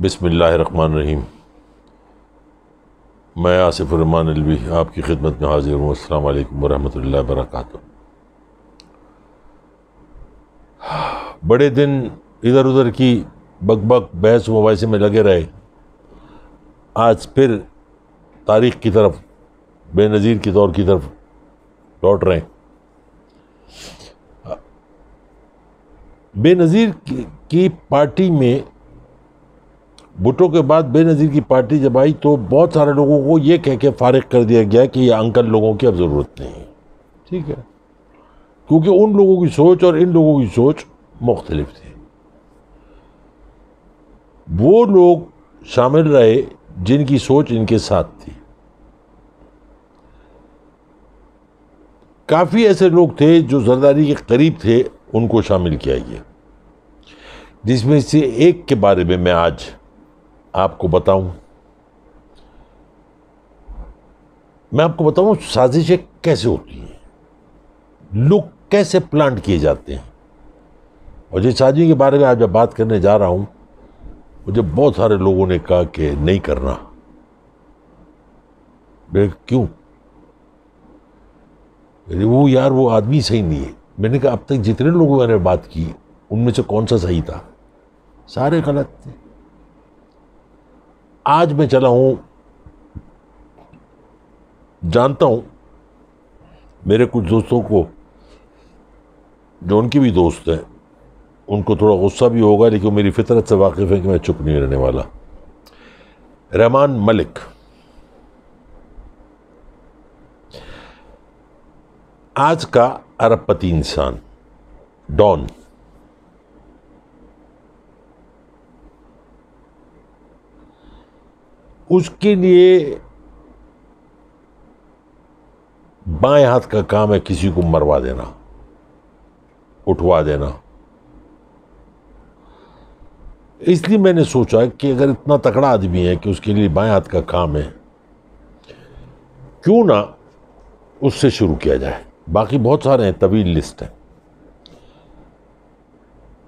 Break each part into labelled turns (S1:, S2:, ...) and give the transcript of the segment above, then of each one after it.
S1: بسم اللہ الرحمن الرحیم۔ میں آصف الرحمن الوی آپ کی خدمت میں حاضر ہوں۔ السلام علیکم ورحمۃ اللہ وبرکاتہ۔ بڑے دن ادھر ادھر کی بک بک بحث و مباحثے میں لگے رہے، آج پھر تاریخ کی طرف، بے نظیر کے دور کی طرف لوٹ رہے ہیں۔ بے نظیر کی پارٹی میں بھٹو کے بعد بے نظیر کی پارٹی جب آئی تو بہت سارے لوگوں کو یہ کہہ کے فارغ کر دیا گیا کہ یہ انکل لوگوں کی اب ضرورت نہیں ہے، ٹھیک ہے، کیونکہ ان لوگوں کی سوچ اور ان لوگوں کی سوچ مختلف تھی۔ وہ لوگ شامل رہے جن کی سوچ ان کے ساتھ تھی۔ کافی ایسے لوگ تھے جو زرداری کے قریب تھے، ان کو شامل کیا گیا، جس میں سے ایک کے بارے میں میں آج آپ کو بتاؤں۔ میں آپ کو بتاؤں سازشیں کیسے ہوتی ہیں، لوگ کیسے پلانٹ کیے جاتے ہیں۔ اور جس سازش کے بارے میں آج میں بات کرنے جا رہا ہوں، مجھے بہت سارے لوگوں نے کہا کہ نہیں کرنا۔ کیوں؟ وہ آدمی صحیح نہیں ہے۔ میں نے کہا اب تک جتنے لوگوں میں نے بات کی ان میں سے کون سا صحیح تھا؟ سارے غلط تھے۔ آج میں چلا ہوں، جانتا ہوں میرے کچھ دوستوں کو جو ان کے بھی دوست ہیں، ان کو تھوڑا غصہ بھی ہوگا، لیکن میری فطرت سے واقف ہے کہ میں چپ نہیں رہنے والا۔ رحمان ملک آج کا ارب پتی انسان، ڈان، اس کے لیے بائیں ہاتھ کا کام ہے کسی کو مروا دینا، اٹھوا دینا۔ اس لیے میں نے سوچا کہ اگر اتنا تکڑا آدمی ہے کہ اس کے لیے بائیں ہاتھ کا کام ہے، کیوں نہ اس سے شروع کیا جائے۔ باقی بہت سارے ہیں، طویل لسٹ ہے۔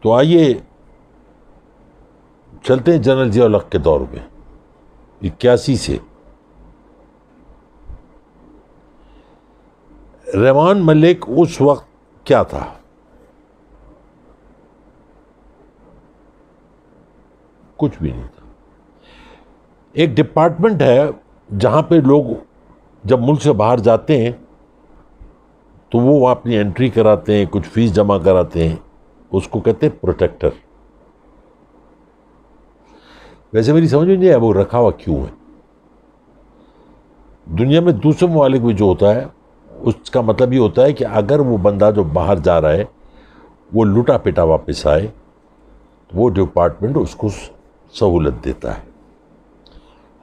S1: تو آئیے چلتے ہیں جنرل ضیاء الحق کے دور میں، 81 سے۔ رحمان ملک اس وقت کیا تھا؟ کچھ بھی نہیں تھا۔ ایک ڈپارٹمنٹ ہے جہاں پہ لوگ جب ملک سے باہر جاتے ہیں تو وہ اپنی انٹری کراتے ہیں، کچھ فیس جمع کراتے ہیں، اس کو کہتے ہیں پروٹیکٹر۔ ویسے میری سمجھ میں نہیں آیا وہ رکھا ہوا کیوں ہے۔ دنیا میں دوسرے ممالک میں جو ہوتا ہے اس کا مطلب یہ ہوتا ہے کہ اگر وہ بندہ جو باہر جا رہا ہے وہ لٹا پٹا واپس آئے تو وہ ڈپارٹمنٹ اس کو سہولت دیتا ہے۔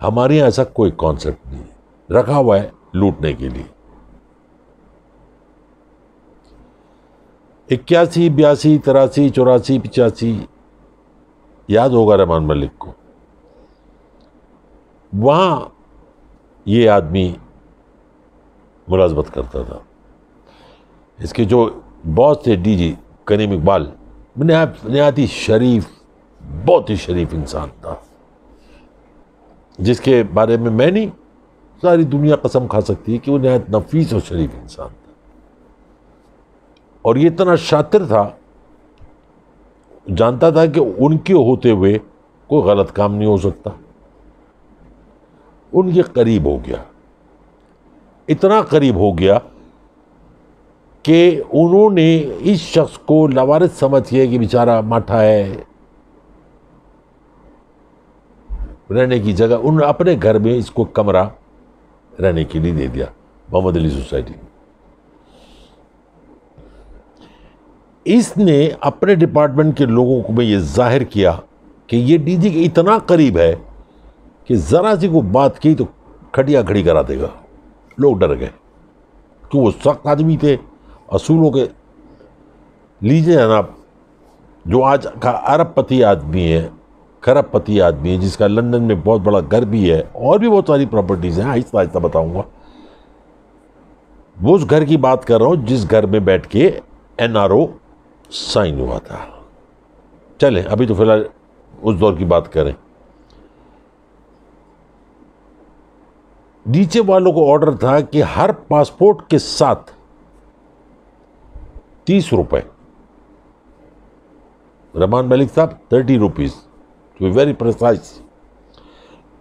S1: ہمارے یہاں ایسا کوئی کانسیپٹ نہیں ہے، رکھا ہوا ہے لوٹنے کے لیے۔ 81، 82، 83، 84، 85 یاد ہوگا رحمان ملک کو۔ وہاں یہ آدمی ملازمت کرتا تھا۔ اس کے جو باس تھے ڈی جی کریم اقبال، نہایت ہی شریف، بہت ہی شریف انسان تھا، جس کے بارے میں نہیں، ساری دنیا قسم کھا سکتی ہے کہ وہ نہایت نفیس اور شریف انسان تھا۔ اور یہ اتنا شاطر تھا، جانتا تھا کہ ان کے ہوتے ہوئے کوئی غلط کام نہیں ہو سکتا۔ ان کے قریب ہو گیا، اتنا قریب ہو گیا کہ انہوں نے اس شخص کو لاوارث سمجھ کیا کہ بیچارہ ماٹھا ہے، رہنے کی جگہ انہوں نے اپنے گھر میں اس کو کمرہ رہنے کے لیے دے دیا، محمد علی سوسائٹی۔ اس نے اپنے ڈپارٹمنٹ کے لوگوں کو میں یہ ظاہر کیا کہ یہ ڈی جی کے اتنا قریب ہے کہ ذرا سی کو بات کی تو کھٹیا کھڑی کرا دے گا۔ لوگ ڈر گئے کہ وہ سخت آدمی تھے، اصولوں کے۔ لیجیے جناب، جو آج کا ارب پتی آدمی ہے، کھرب پتی آدمی ہے، جس کا لندن میں بہت بڑا گھر بھی ہے اور بھی بہت ساری پراپرٹیز ہیں، آہستہ آہستہ بتاؤں گا، وہ اس گھر کی بات کر رہا ہوں جس گھر میں بیٹھ کے NRO سائن ہوا تھا۔ چلیں ابھی تو فی الحال اس دور کی بات کریں۔ نیچے والوں کو آرڈر تھا کہ ہر پاسپورٹ کے ساتھ 30 روپے، رحمان ملک صاحب 30 rupees, to be very precise,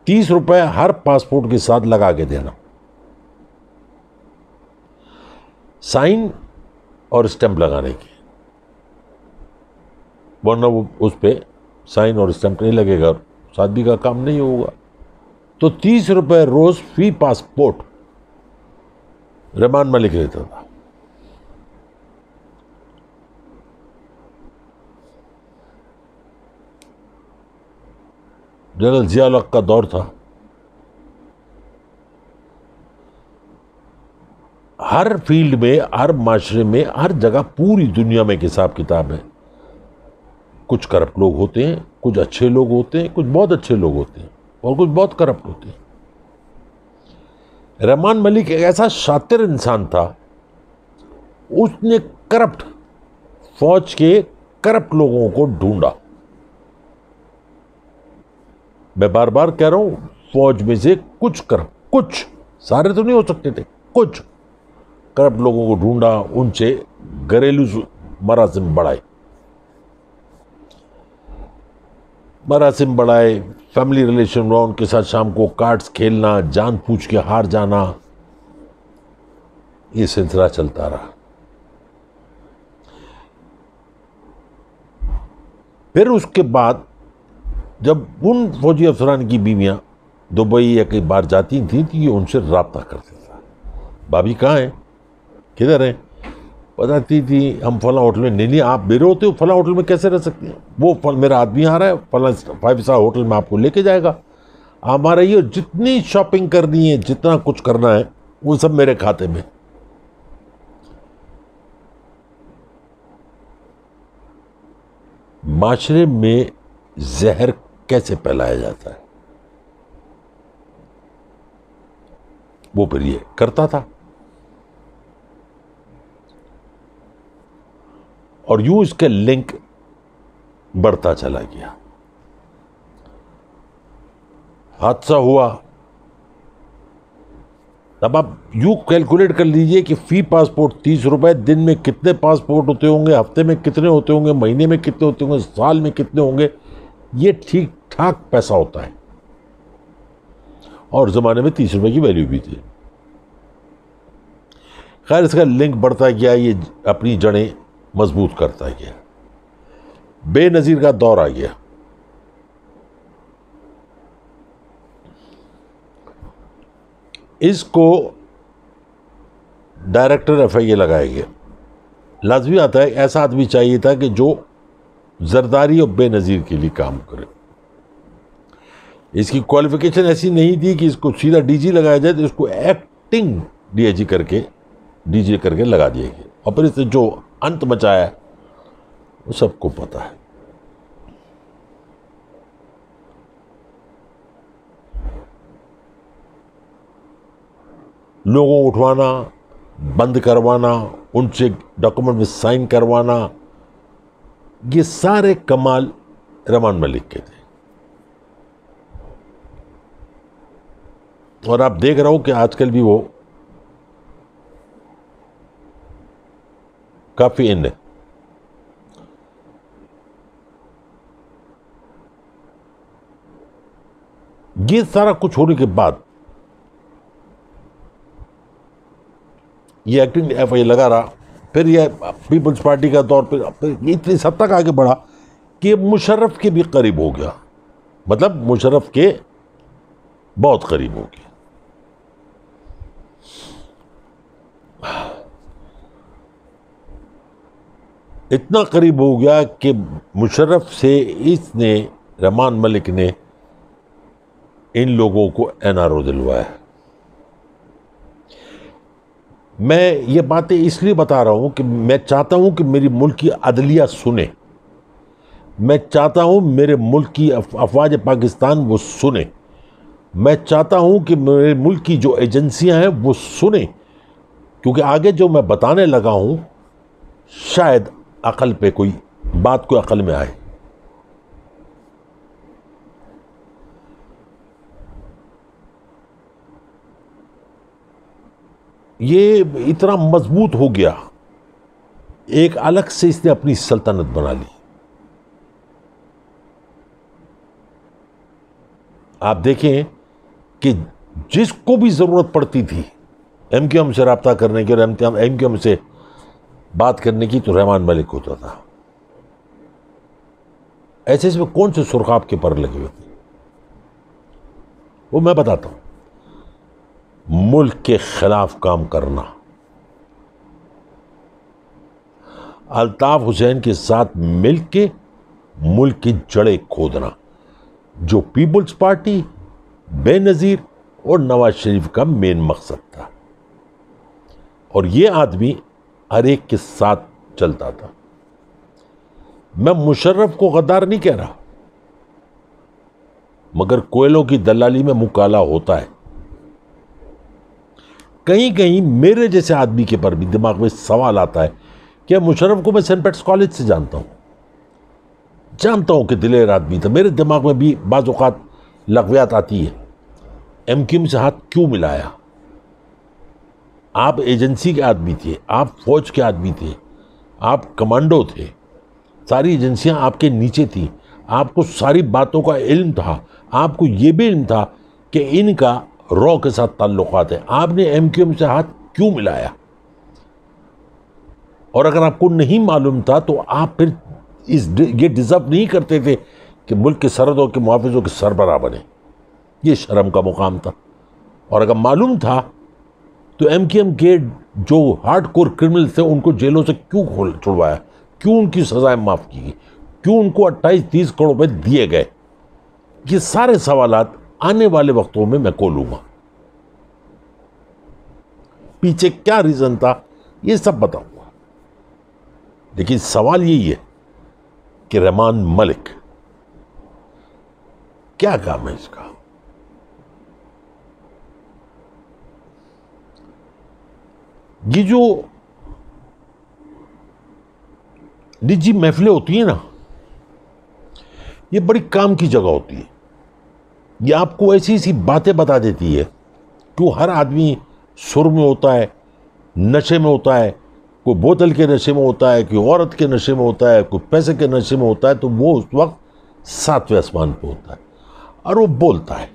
S1: 30 روپے ہر پاسپورٹ کے ساتھ لگا کے دینا، سائن اور اسٹمپ لگانے کی، ورنہ وہ اس پہ سائن اور اسٹمپ نہیں لگے گا، سادگی کا کام نہیں ہوگا. تو 30 روپے روز فی پاسپورٹ رحمان ملک لیتا تھا. جنرل ضیاء الحق کا دور تھا، ہر فیلڈ میں، ہر معاشرے میں، ہر جگہ، پوری دنیا میں ایک حساب کتاب ہے. کچھ کرپٹ لوگ ہوتے ہیں، کچھ اچھے لوگ ہوتے ہیں، کچھ بہت اچھے لوگ ہوتے ہیں، اور کچھ بہت کرپٹ ہوتے ہیں. رحمان ملک ایک ایسا شاطر انسان تھا، اس نے کرپٹ فوج کے کرپٹ لوگوں کو ڈھونڈا. میں بار بار کہہ رہا ہوں، فوج میں سے کچھ، سارے تو نہیں ہو سکتے تھے، کچھ کرپٹ لوگوں کو ڈھونڈا، ان سے گھریلو مراسم بڑھائے، فیملی ریلیشن ہوا ان کے ساتھ، شام کو کارڈز کھیلنا، جان پوچھ کے ہار جانا، یہ سلسلہ چلتا رہا. پھر اس کے بعد جب ان فوجی افسران کی بیویاں دبئی یا کئی بار جاتی تھیں تو یہ ان سے رابطہ کرتے تھا، بھابھی کہاں ہیں، کدھر ہیں، بتاتی تھی ہم فلاں ہوٹل میں. نہیں آپ میرے ہوتے ہو، فلاں ہوٹل میں کیسے رہ سکتے ہیں، وہ میرا آدمی آ رہا ہے فلاں 5 اسٹار ہوٹل میں آپ کو لے کے جائے گا، ہمارا یہ جتنی شاپنگ کرنی ہے، جتنا کچھ کرنا ہے، وہ سب میرے کھاتے میں. معاشرے میں زہر کیسے پھیلایا جاتا ہے وہ پھر یہ کرتا تھا. اور یوں اس کا لنک بڑھتا چلا گیا. حادثہ ہوا، اب آپ یوں کیلکولیٹ کر لیجئے کہ فی پاسپورٹ 30 روپے، دن میں کتنے پاسپورٹ ہوتے ہوں گے، ہفتے میں کتنے ہوتے ہوں گے، مہینے میں کتنے ہوتے ہوں گے، سال میں کتنے ہوں گے. یہ ٹھیک ٹھاک پیسہ ہوتا ہے، اور زمانے میں 30 روپے کی ویلیو بھی تھی. خیر اس کا لنک بڑھتا گیا، یہ اپنی جڑیں مضبوط کرتا گیا. بے نظیر کا دور آ گیا. اس کو ڈائریکٹر ایف آئی اے لگایا گیا. لازمی آتا ہے ایسا آدمی چاہیے تھا کہ جو زرداری اور بے نظیر کے لیے کام کرے. اس کی کوالیفیکیشن ایسی نہیں تھی کہ اس کو سیدھا ڈی جی لگایا جائے، تو اس کو ایکٹنگ ڈی آئی جی کر کے لگا دیا گیا. اور پھر اس نے جو انت مچایا ہے وہ سب کو پتا ہے. لوگوں کو اٹھوانا، بند کروانا، ان سے ڈاکومنٹ میں سائن کروانا، یہ سارے کمال رحمان ملک کے تھے. اور آپ دیکھ رہا ہوں کہ آج کل بھی وہ کافی ان ہے. یہ سارا کچھ ہونے کے بعد یہ ایکٹنگ ایف آئی لگا رہا. پھر یہ پیپلز پارٹی کا دور، پھر یہ اتنی حد تک آگے بڑھا کہ مشرف کے بھی قریب ہو گیا، مطلب مشرف کے بہت قریب ہو گیا. اتنا قریب ہو گیا کہ مشرف سے اس نے، رحمان ملک نے، ان لوگوں کو این آر او دلوایا. میں یہ باتیں اس لیے بتا رہا ہوں کہ میں چاہتا ہوں کہ میری ملک کی عدلیہ سنے، میں چاہتا ہوں میرے ملک کی افواج پاکستان وہ سنیں، میں چاہتا ہوں کہ میرے ملک کی جو ایجنسیاں ہیں وہ سنیں، کیونکہ آگے جو میں بتانے لگا ہوں شاید عقل پہ کوئی بات کوئی عقل میں آئے. یہ اتنا مضبوط ہو گیا، ایک الگ سے اس نے اپنی سلطنت بنا لی. آپ دیکھیں کہ جس کو بھی ضرورت پڑتی تھی ایم کیو ایم سے رابطہ کرنے کی اور ایم کیو ایم سے بات کرنے کی تو رحمان ملک ہوتا تھا. ایسے اس میں کون سے سرخاب کے پر لگے ہوئے تھے؟ وہ میں بتاتا ہوں. ملک کے خلاف کام کرنا، الطاف حسین کے ساتھ مل کے ملک کی جڑیں کھودنا، جو پیپلز پارٹی، بے نظیر اور نواز شریف کا مین مقصد تھا. اور یہ آدمی ہر ایک کے ساتھ چلتا تھا. میں مشرف کو غدار نہیں کہہ رہا، مگر کوئلوں کی دلالی میں منہ کالا ہوتا ہے. کہیں کہیں میرے جیسے آدمی کے پر بھی دماغ میں سوال آتا ہے کہ مشرف کو میں سینٹ پیٹرس کالج سے جانتا ہوں کہ دلیر آدمی تھا. میرے دماغ میں بھی بعض اوقات لغویات آتی ہے، ایم کیو ایم سے ہاتھ کیوں ملایا؟ آپ ایجنسی کے آدمی تھے، آپ فوج کے آدمی تھے، آپ کمانڈو تھے، ساری ایجنسیاں آپ کے نیچے تھیں، آپ کو ساری باتوں کا علم تھا. آپ کو یہ بھی علم تھا کہ ان کا رو کے ساتھ تعلقات ہیں. آپ نے ایم کیو ایم سے ہاتھ کیوں ملایا؟ اور اگر آپ کو نہیں معلوم تھا تو آپ پھر یہ ڈیزرو نہیں کرتے تھے کہ ملک کے سرحدوں کے محافظوں کے سربراہ بنے. یہ شرم کا مقام تھا. اور اگر معلوم تھا تو ایم کیو ایم کے جو ہارڈ کور کرمنل تھے ان کو جیلوں سے کیوں چھڑوایا؟ کیوں ان کی سزائیں معاف کی گئی؟ کیوں ان کو 28-30 کروڑ روپے دیے گئے؟ یہ سارے سوالات آنے والے وقتوں میں کھولوں گا. پیچھے کیا ریزن تھا یہ سب بتاؤں گا. لیکن سوال یہی ہے کہ رحمان ملک کیا کام ہے اس کا؟ یہ جو نجی محفلیں ہوتی ہیں نا، یہ بڑی کام کی جگہ ہوتی ہے. یہ آپ کو ایسی ایسی باتیں بتا دیتی ہے کہ وہ ہر آدمی سر میں ہوتا ہے، نشے میں ہوتا ہے، کوئی بوتل کے نشے میں ہوتا ہے، کوئی عورت کے نشے میں ہوتا ہے، کوئی پیسے کے نشے میں ہوتا ہے، تو وہ اس وقت 7ویں آسمان پہ ہوتا ہے اور وہ بولتا ہے.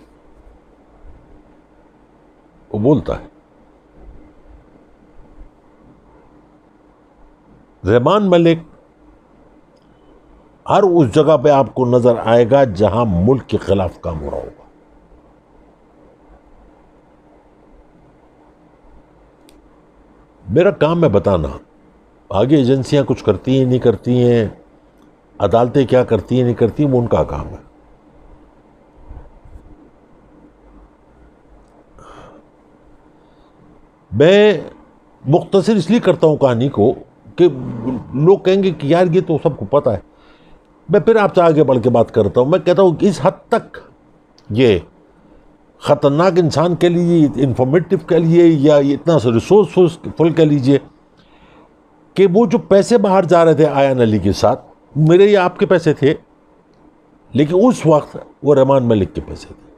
S1: رحمان ملک ہر اس جگہ پہ آپ کو نظر آئے گا جہاں ملک کے خلاف کام ہو رہا ہوگا. میرا کام ہے بتانا. آگے ایجنسیاں کچھ کرتی ہیں نہیں کرتی ہیں، عدالتیں کیا کرتی ہیں نہیں کرتی ہیں، وہ ان کا کام ہے. میں مختصر اس لیے کرتا ہوں کہانی کو کہ لوگ کہیں گے کہ یار یہ تو سب کو پتہ ہے. میں پھر آپ سے آگے بڑھ کے بات کرتا ہوں. میں کہتا ہوں کہ اس حد تک یہ خطرناک انسان کے لیے، انفارمیٹو کے لیے، یا اتنا ریسورسفل کہہ لیجئے کہ وہ جو پیسے باہر جا رہے تھے آیان علی کے ساتھ، میرے یا آپ کے پیسے تھے، لیکن اس وقت وہ رحمان ملک کے پیسے تھے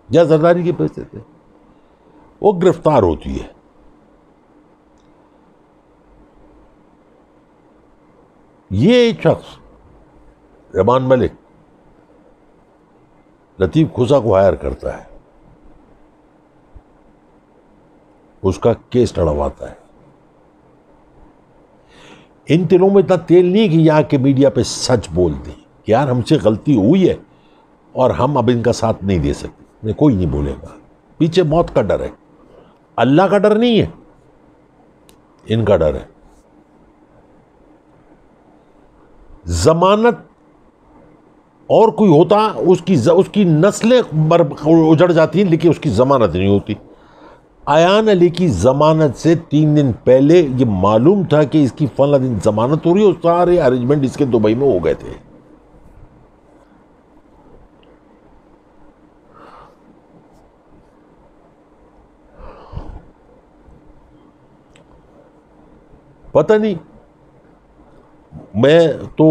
S1: یا زرداری کے پیسے تھے. وہ گرفتار ہوتی ہے. یہ شخص رحمان ملک لطیف کھوسا کو ہائر کرتا ہے، اس کا کیس لڑواتا ہے. ان دنوں میں اتنا تیل نہیں کہ یہاں کے میڈیا پہ سچ بول دیں کہ یار ہم سے غلطی ہوئی ہے اور ہم اب ان کا ساتھ نہیں دے سکتے. کوئی نہیں بولے گا. پیچھے موت کا ڈر ہے، اللہ کا ڈر نہیں ہے، ان کا ڈر ہے. ضمانت اور کوئی ہوتا اس کی نسلیں اجڑ جاتی ہیں، لیکن اس کی ضمانت نہیں ہوتی. آیان علی کی ضمانت سے 3 دن پہلے یہ معلوم تھا کہ اس کی فلاں دن ضمانت ہو رہی ہے، اور سارے ارینجمنٹ اس کے دبئی میں ہو گئے تھے. پتہ نہیں، میں تو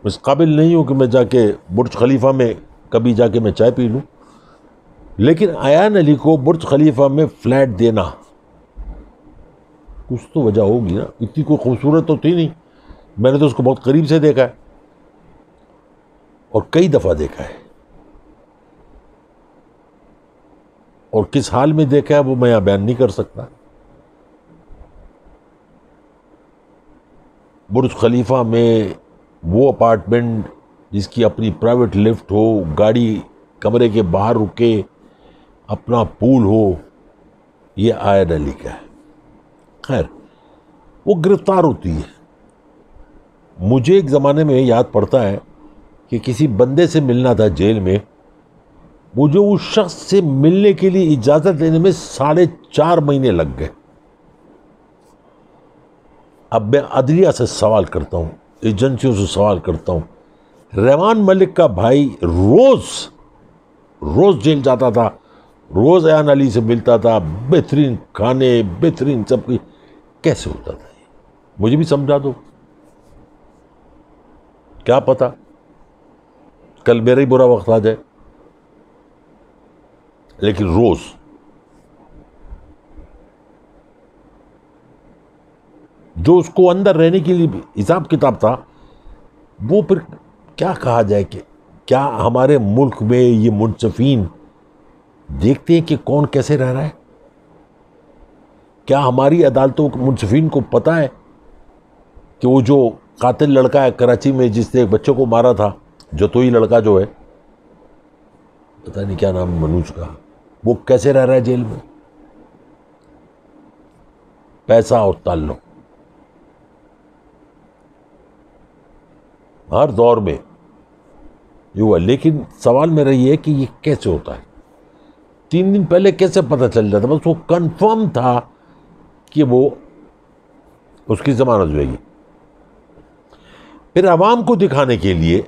S1: اس قابل نہیں ہوں کہ میں جا کے برج خلیفہ میں کبھی جا کے میں چائے پی لوں. لیکن ایان علی کو برج خلیفہ میں فلیٹ دینا کچھ تو وجہ ہوگی نا. اتنی کوئی خوبصورت تو تھی نہیں. میں نے تو اس کو بہت قریب سے دیکھا ہے اور کئی دفعہ دیکھا ہے, اور کس حال میں دیکھا ہے وہ میں یہاں بیان نہیں کر سکتا. برج خلیفہ میں وہ اپارٹمنٹ جس کی اپنی پرائیویٹ لفٹ ہو, گاڑی کمرے کے باہر رکے, اپنا پول ہو, یہ ایان علی کا ہے. خیر, وہ گرفتار ہوتی ہے. مجھے ایک زمانے میں یاد پڑتا ہے کہ کسی بندے سے ملنا تھا جیل میں. مجھے اس شخص سے ملنے کے لیے اجازت لینے میں 4.5 مہینے لگ گئے. اب میں عدلیہ سے سوال کرتا ہوں, ایجنسیوں سے سوال کرتا ہوں. رحمان ملک کا بھائی روز جیل جاتا تھا, روز ایان علی سے ملتا تھا, بہترین کھانے, بہترین سب کچھ. کیسے ہوتا تھا یہ؟ مجھے بھی سمجھا دو. کیا پتا کل میرا ہی برا وقت آ جائے. لیکن روز جو اس کو اندر رہنے کے لیے حساب کتاب تھا, وہ پھر کیا کہا جائے کہ کیا ہمارے ملک میں یہ منصفین دیکھتے ہیں کہ کون کیسے رہ رہا ہے؟ کیا ہماری عدالتوں منصفین کو پتا ہے کہ وہ جو قاتل لڑکا ہے کراچی میں جس نے ایک بچے کو مارا تھا, جتوئی لڑکا جو ہے, پتہ نہیں کیا نام منوج کا, وہ کیسے رہ رہا ہے جیل میں؟ پیسہ اور تعلق ہر دور میں یہ ہوا. لیکن سوال میرا یہ ہے کہ یہ کیسے ہوتا ہے؟ 3 دن پہلے کیسے پتہ چل جاتا؟ بس وہ کنفرم تھا کہ وہ اس کی ضمانت ہوئے گی. پھر عوام کو دکھانے کے لیے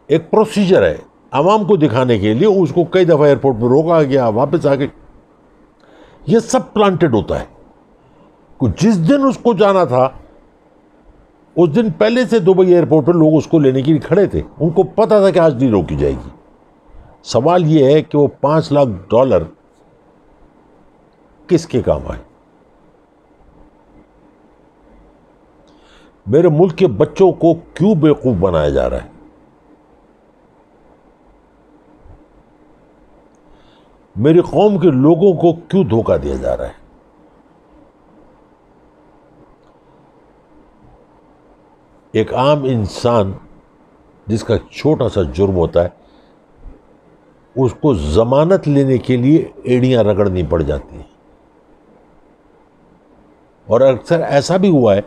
S1: ایک پروسیجر ہے. عوام کو دکھانے کے لیے اس کو کئی دفعہ ایئرپورٹ پہ روکا گیا, واپس آ کے. یہ سب پلانٹڈ ہوتا ہے. جس دن اس کو جانا تھا اس دن پہلے سے دبئی ایئرپورٹ پہ لوگ اس کو لینے کے لیے کھڑے تھے. ان کو پتا تھا کہ آج نہیں روکی جائے گی. سوال یہ ہے کہ وہ $5 لاکھ کس کے کام آئے؟ میرے ملک کے بچوں کو کیوں بیوقوف بنایا جا رہا ہے؟ میری قوم کے لوگوں کو کیوں دھوکہ دیا جا رہا ہے؟ ایک عام انسان جس کا چھوٹا سا جرم ہوتا ہے, اس کو ضمانت لینے کے لیے ایڑیاں رگڑنی پڑ جاتی ہیں. اور اکثر ایسا بھی ہوا ہے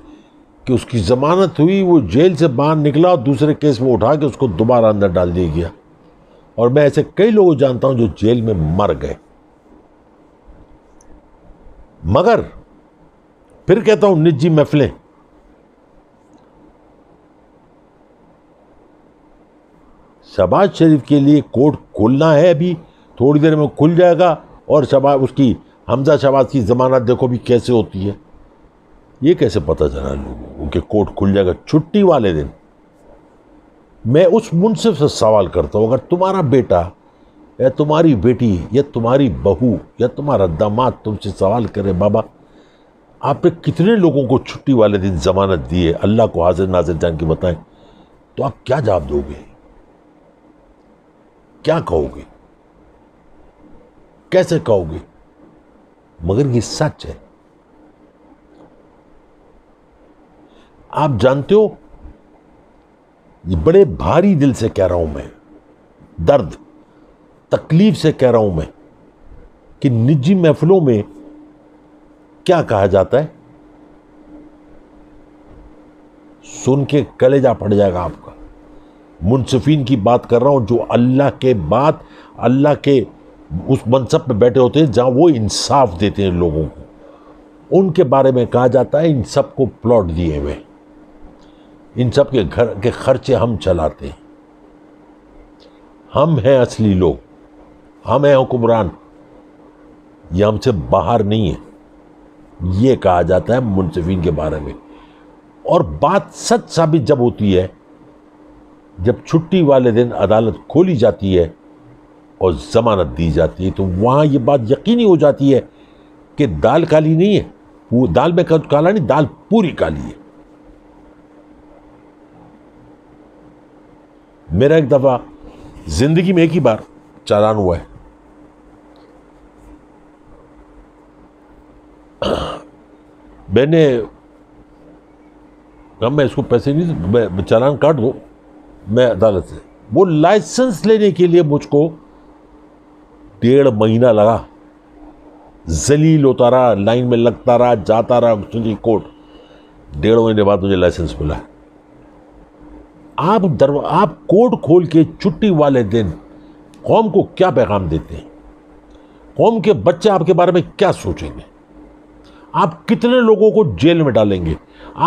S1: کہ اس کی ضمانت ہوئی, وہ جیل سے باہر نکلا اور دوسرے کیس میں اٹھا کے اس کو دوبارہ اندر ڈال دیا گیا. اور میں ایسے کئی لوگوں جانتا ہوں جو جیل میں مر گئے. مگر پھر کہتا ہوں نجی محفلیں, شہباز شریف کے لیے کورٹ کھولنا ہے, ابھی تھوڑی دیر میں کھل جائے گا. اور اس کی حمزہ شہباز کی ضمانت دیکھو بھی کیسے ہوتی ہے. یہ کیسے پتہ چلا لوگوں کہ کورٹ کھل جائے گا چھٹی والے دن؟ میں اس منصف سے سوال کرتا ہوں, اگر تمہارا بیٹا یا تمہاری بیٹی یا تمہاری بہو یا تمہارا داماد تم سے سوال کرے, بابا آپ نے کتنے لوگوں کو چھٹی والے دن ضمانت دی ہے, اللہ کو حاضر ناظر جان کے بتائیں, تو آپ کیا جواب دو گے؟ کیا کہو گے؟ کیسے کہو گے؟ مگر یہ سچ ہے. آپ جانتے ہو, یہ بڑے بھاری دل سے کہہ رہا ہوں میں, درد تکلیف سے کہہ رہا ہوں میں, کہ نجی محفلوں میں کیا کہا جاتا ہے, سن کے کلیجہ پھٹ جائے گا آپ کا. منصفین کی بات کر رہا ہوں, جو اللہ کے بعد اللہ کے اس منصب پہ بیٹھے ہوتے ہیں جہاں وہ انصاف دیتے ہیں لوگوں کو. ان کے بارے میں کہا جاتا ہے ان سب کو پلاٹ دیے ہوئے, ان سب کے گھر کے خرچے ہم چلاتے ہیں, ہم ہیں اصلی لوگ, ہم ہیں حکمران, یہ ہم سے باہر نہیں ہے. یہ کہا جاتا ہے منصفین کے بارے میں. اور بات سچ ثابت جب ہوتی ہے, جب چھٹی والے دن عدالت کھولی جاتی ہے اور ضمانت دی جاتی ہے، تو وہاں یہ بات یقینی ہو جاتی ہے کہ دال کالی نہیں ہے، وہ دال میں کالا نہیں، دال پوری کالی ہے۔ میرا ایک دفعہ زندگی میں ایک ہی بار چالان ہوا ہے، میں نے کہا میں اس کو پیسے نہیں، میں چالان کاٹ دو میں عدالت سے۔ وہ لائسنس لینے کے لیے مجھ کو 1.5 مہینہ لگا، ذلیل ہوتا رہا، لائن میں لگتا رہا، جاتا رہا کورٹ۔ 1.5 مہینے بعد مجھے لائسنس ملا۔ آپ کورٹ کھول کے چھٹی والے دن قوم کو کیا پیغام دیتے ہیں؟ قوم کے بچے آپ کے بارے میں کیا سوچیں گے؟ آپ کتنے لوگوں کو جیل میں ڈالیں گے؟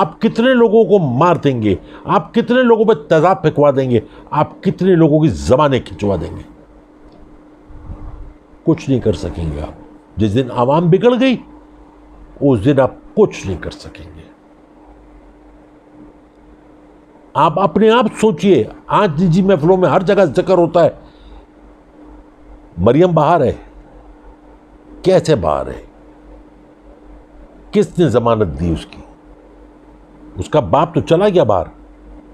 S1: آپ کتنے لوگوں کو مار دیں گے؟ آپ کتنے لوگوں پہ تیزاب پھینکوا دیں گے؟ آپ کتنے لوگوں کی زبانیں کھنچوا دیں گے؟ کچھ نہیں کر سکیں گے آپ۔ جس دن عوام بگڑ گئی اس دن آپ کچھ نہیں کر سکیں گے۔ آپ اپنے آپ سوچئے، آج نجی محفلوں میں ہر جگہ ذکر ہوتا ہے مریم باہر ہے، کیسے باہر ہے؟ کس نے ضمانت دی اس کی؟ اس کا باپ تو چلا گیا باہر،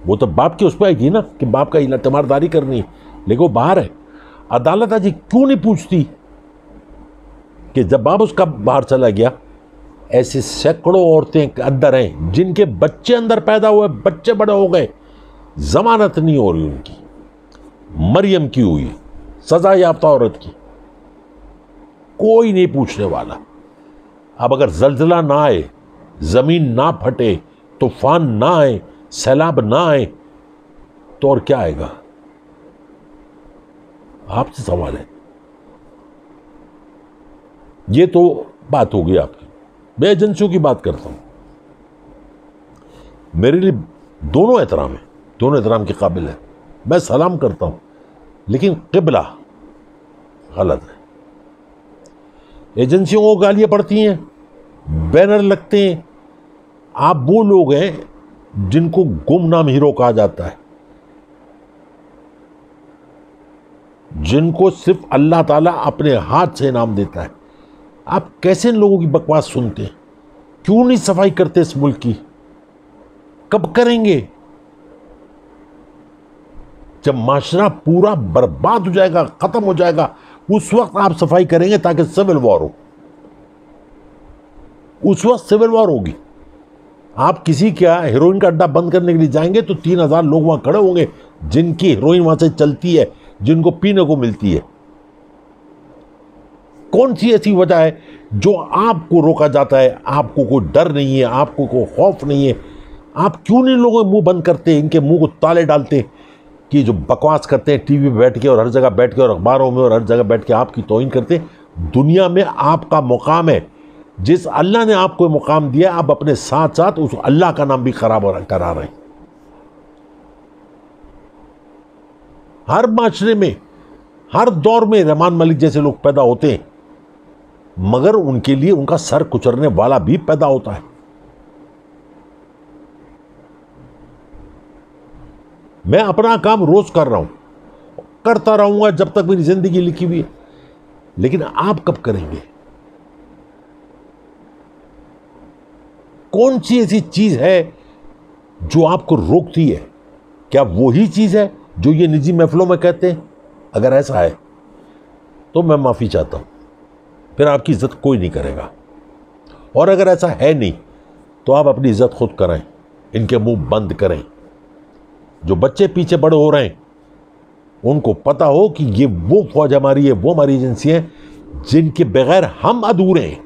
S1: وہ تو باپ کی اس پہ آئی تھی نا کہ باپ کا تیمارداری کرنی ہے، لیکن وہ باہر ہے۔ عدالت آج کیوں نہیں پوچھتی کہ جب باپ اس کا باہر چلا گیا، ایسے سینکڑوں عورتیں اندر ہیں جن کے بچے اندر پیدا ہوئے، بچے بڑے ہو گئے، ضمانت نہیں ہو رہی ان کی۔ مریم کی ہوئی، سزا یافتہ عورت کی، کوئی نہیں پوچھنے والا۔ اب اگر زلزلہ نہ آئے، زمین نہ پھٹے، طوفان نہ آئے، سیلاب نہ آئے تو اور کیا آئے گا؟ آپ سے سوال ہے۔ یہ تو بات ہوگی آپ کی۔ میں ایجنسیوں کی بات کرتا ہوں، میرے لیے دونوں احترام ہیں، دونوں احترام کے قابل ہیں، میں سلام کرتا ہوں، لیکن قبلہ غلط ہے۔ ایجنسیوں کو گالیاں پڑتی ہیں، بینر لگتے ہیں۔ آپ وہ لوگ ہیں جن کو گمنام ہیرو کہا جاتا ہے، جن کو صرف اللہ تعالیٰ اپنے ہاتھ سے انعام دیتا ہے۔ آپ کیسے ان لوگوں کی بکواس سنتے ہیں؟ کیوں نہیں صفائی کرتے اس ملک کی؟ کب کریں گے؟ جب معاشرہ پورا برباد ہو جائے گا، ختم ہو جائے گا، اس وقت آپ صفائی کریں گے تاکہ سول وار ہو۔ اس وقت سول وار ہوگی۔ آپ کسی کیا ہیروئن کا اڈا بند کرنے کے لیے جائیں گے تو 3000 لوگ وہاں کھڑے ہوں گے جن کی ہیروئن وہاں سے چلتی ہے، جن کو پینے کو ملتی ہے۔ کون سی ایسی وجہ ہے جو آپ کو روکا جاتا ہے؟ آپ کو کوئی ڈر نہیں ہے، آپ کو کوئی خوف نہیں ہے؟ آپ کیوں نہیں لوگوں کے منہ بند کرتے، ان کے منہ کو تالے ڈالتے کہ جو بکواس کرتے ہیں ٹی وی پہ بیٹھ کے اور ہر جگہ بیٹھ کے اور اخباروں میں اور ہر جگہ بیٹھ کے آپ کی توہین کرتے ہیں؟ دنیا میں آپ کا مقام ہے، جس اللہ نے آپ کو مقام دیا، آپ اپنے ساتھ ساتھ اس اللہ کا نام بھی خراب کرا رہے ہیں۔ ہر معاشرے میں، ہر دور میں رحمان ملک جیسے لوگ پیدا ہوتے ہیں، مگر ان کے لیے ان کا سر کچرنے والا بھی پیدا ہوتا ہے۔ میں اپنا کام روز کر رہا ہوں، کرتا رہوں گا جب تک میری زندگی لکھی ہوئی ہے، لیکن آپ کب کریں گے؟ کون سی ایسی چیز ہے جو آپ کو روکتی ہے؟ کیا وہی چیز ہے جو یہ نجی محفلوں میں کہتے ہیں؟ اگر ایسا ہے تو میں معافی چاہتا ہوں، پھر آپ کی عزت کوئی نہیں کرے گا۔ اور اگر ایسا ہے نہیں تو آپ اپنی عزت خود کریں، ان کے منہ بند کریں۔ جو بچے پیچھے بڑے ہو رہے ہیں ان کو پتا ہو کہ یہ وہ فوج ہماری ہے، وہ ہماری ایجنسی ہیں جن کے بغیر ہم ادھورے ہیں۔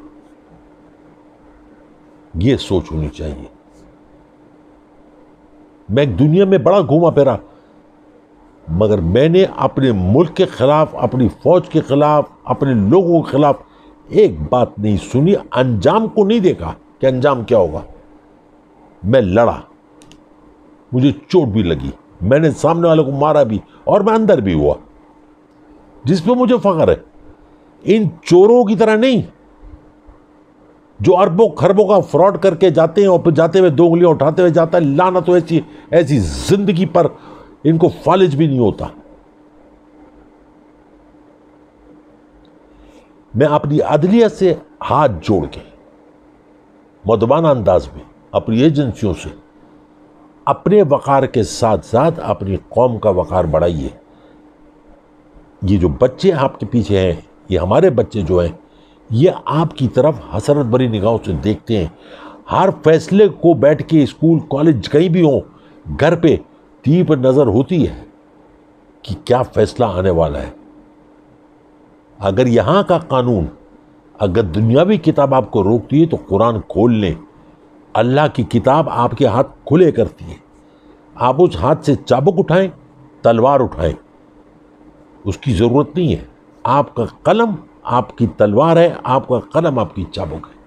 S1: یہ سوچ ہونی چاہیے۔ میں ایک دنیا میں بڑا گھوما پھرا، مگر میں نے اپنے ملک کے خلاف، اپنی فوج کے خلاف، اپنے لوگوں کے خلاف ایک بات نہیں سنی، انجام کو نہیں دیکھا کہ انجام کیا ہوگا۔ میں لڑا، مجھے چوٹ بھی لگی، میں نے سامنے والے کو مارا بھی، اور میں اندر بھی ہوا، جس پہ مجھے فخر ہے۔ ان چوروں کی طرح نہیں جو اربوں خربوں کا فراڈ کر کے جاتے ہیں اور پھر جاتے ہوئے 2 انگلیاں اٹھاتے ہوئے جاتا ہے۔ لعنت تو ایسی زندگی پر ان کو فالج بھی نہیں ہوتا۔ میں اپنی عدلیہ سے ہاتھ جوڑ کے مؤدبانہ انداز میں اپنی ایجنسیوں سے اپنے وقار کے ساتھ ساتھ اپنی قوم کا وقار بڑھائیے. یہ جو بچے آپ کے پیچھے ہیں، یہ ہمارے بچے جو ہیں، یہ آپ کی طرف حسرت بھری نگاہوں سے دیکھتے ہیں. ہر فیصلے کو بیٹھ کے اسکول کالج کہیں بھی ہوں، گھر پہ ٹی وی پر نظر ہوتی ہے کہ کیا فیصلہ آنے والا ہے. اگر یہاں کا قانون، اگر دنیاوی کتاب آپ کو روکتی ہے تو قرآن کھول لیں. اللہ کی کتاب آپ کے ہاتھ کھلے کرتی ہے. آپ اس ہاتھ سے چابک اٹھائیں، تلوار اٹھائیں، اس کی ضرورت نہیں ہے. آپ کا قلم آپ کی تلوار ہے، آپ کا قلم آپ کی چابک ہے.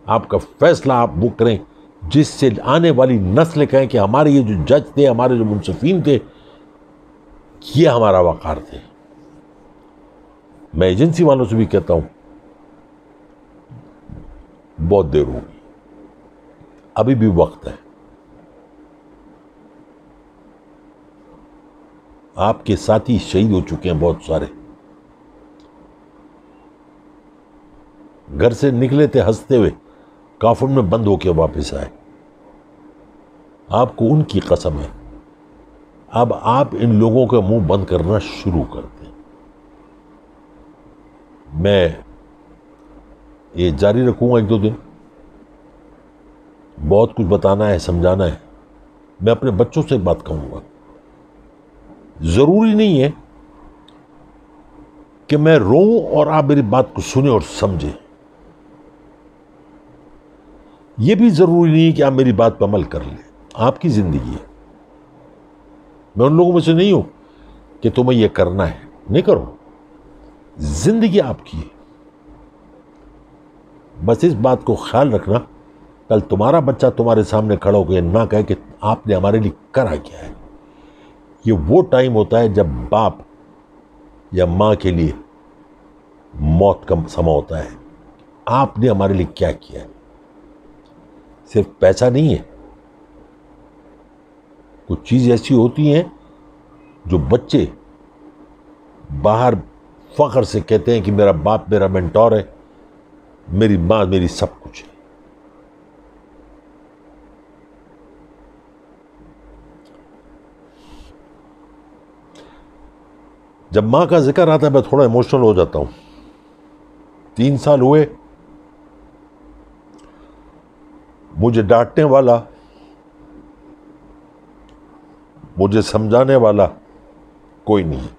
S1: آپ کا فیصلہ آپ وہ کریں جس سے آنے والی نسل کہیں کہ ہمارے یہ جو جج تھے، ہمارے جو منصفین تھے، یہ ہمارا وقار تھے. میں ایجنسی والوں سے بھی کہتا ہوں، بہت دیر ہوگی، ابھی بھی وقت ہے. آپ کے ساتھی شہید ہو چکے ہیں بہت سارے. گھر سے نکلے تھے ہنستے ہوئے، کافن میں بند ہو کے واپس آئے. آپ کو ان کی قسم ہے. اب آپ ان لوگوں کا منہ بند کرنا شروع کر دیں. میں یہ جاری رکھوں گا ایک دو دن. بہت کچھ بتانا ہے، سمجھانا ہے. میں اپنے بچوں سے بات کہوں گا. ضروری نہیں ہے کہ میں روؤں اور آپ میری بات کو سنیں اور سمجھیں. یہ بھی ضروری نہیں ہے کہ آپ میری بات پہ عمل کر لیں. آپ کی زندگی ہے. میں ان لوگوں میں سے نہیں ہوں کہ تمہیں یہ کرنا ہے، نہیں کرو. زندگی آپ کی ہے. بس اس بات کو خیال رکھنا، کل تمہارا بچہ تمہارے سامنے کھڑا ہو کے نہ کہے کہ آپ نے ہمارے لیے کرا کیا ہے. یہ وہ ٹائم ہوتا ہے جب باپ یا ماں کے لیے موت کا سما ہوتا ہے. آپ نے ہمارے لیے کیا کیا ہے. صرف پیسہ نہیں ہے. کچھ چیز ایسی ہوتی ہیں جو بچے باہر فخر سے کہتے ہیں کہ میرا باپ میرا مینٹور ہے، میری ماں میری سب کچھ ہے. جب ماں کا ذکر آتا ہے میں تھوڑا ایموشنل ہو جاتا ہوں. 3 سال ہوئے، مجھے ڈانٹنے والا، مجھے سمجھانے والا کوئی نہیں ہے.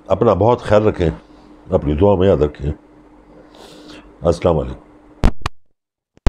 S1: اپنا بہت خیال رکھیں، اپنی دعا میں یاد رکھیں. السلام علیکم.